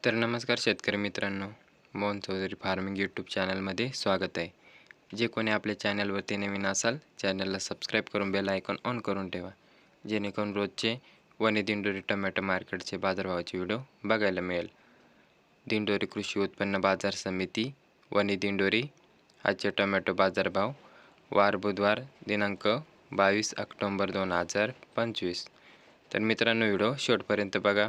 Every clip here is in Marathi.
तर नमस्कार शेतकरी मित्रांनो, मोहन चौधरी फार्मिंग यूट्यूब चॅनलमध्ये स्वागत आहे. जे कोणी आपल्या चॅनलवरती नवीन असाल, चॅनलला सबस्क्राईब करून बेल आयकॉन ऑन करून ठेवा, जेणेकरून रोजचे वनी दिंडोरी टोमॅटो मार्केटचे बाजारभावाचे व्हिडिओ बघायला मिळेल. दिंडोरी कृषी उत्पन्न बाजार समिती वनी दिंडोरी आजचे टोमॅटो बाजारभाव वार बुधवार दिनांक 22 ऑक्टोबर 2025. तर मित्रांनो, व्हिडिओ शेवटपर्यंत बघा.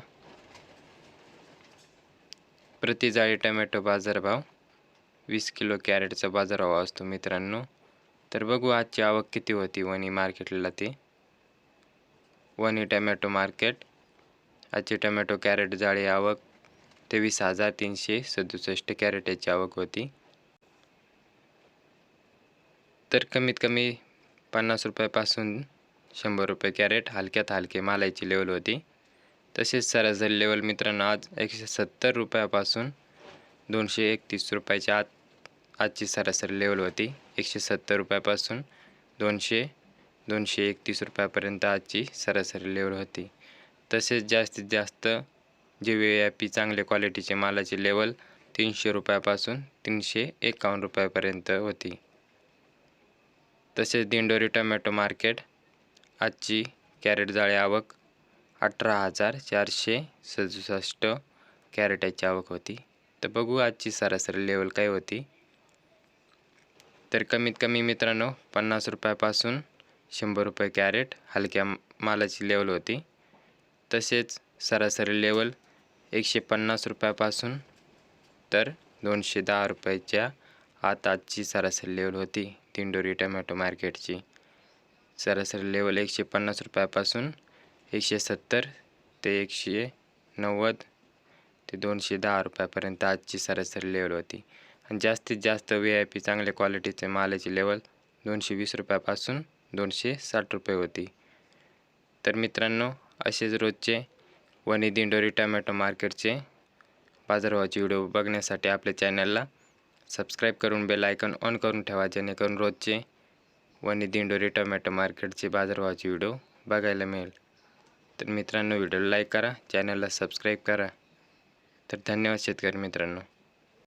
प्रति जाळी टोमॅटो बाजारभाव 20 किलो कॅरेटचा बाजारभाव असतो मित्रांनो. तर बघू आजची आवक किती होती वणी मार्केटला ते. वणी टोमॅटो मार्केट आजची टोमॅटो कॅरेट जाळी आवक 23,367 कॅरेटची आवक होती. तर कमीत कमी 50 रुपयापासून 100 रुपये कॅरेट हलक्यात हलके मालाची लेवल होती. तसेच सरासरी लेवल मित्रांनो आज 170 रुपयापासून 231 रुपयाच्या आत आजची सरासरी लेवल होती. 170 रुपयापासून 231 रुपयापर्यंत आजची सरासरी लेवल होती. तसेच जास्तीत जास्त जे व्ही चांगल्या क्वालिटीचे मालाची लेवल 300 रुपयापासून 351 रुपयापर्यंत होती. तसेच दिंडोरी टोमॅटो मार्केट आजची कॅरेट जाळी आवक 18,467 कॅरेटची आवक होती. तर बघू आजची सरासरी लेवल काय होती. तर कमीत कमी मित्रांनो 50 रुपयापासून 100 रुपये कॅरेट हलक्या मालाची लेवल होती. तसेच सरासरी लेवल 150 रुपयापासून तर 210 रुपयाच्या आत आजची सरासरी लेवल होती. दिंडोरी टोमॅटो मार्केटची सरासरी लेवल 150 रुपयापासून 170 ते 190 ते 210 रुपयापर्यंत आजची सरासरी लेवल होती. आणि जास्तीत जास्त व्ही चांगल्या क्वालिटीचे मालाची लेवल 220 रुपयापासून 260 रुपये होती. तर मित्रांनो, असेच रोजचे वणी दिंडोरी टोमॅटो मार्केटचे बाजारभावाचे व्हिडिओ बघण्यासाठी आपल्या चॅनलला सबस्क्राईब करून बेल आयकॉन ऑन करून ठेवा, जेणेकरून रोजचे वणी दिंडोरी टोमॅटो मार्केटचे बाजारभावाचे व्हिडिओ बघायला मिळेल. तर मित्रांनो, व्हिडिओला लाईक करा, चॅनलला सबस्क्राईब करा. तर धन्यवाद शेतकरी मित्रांनो.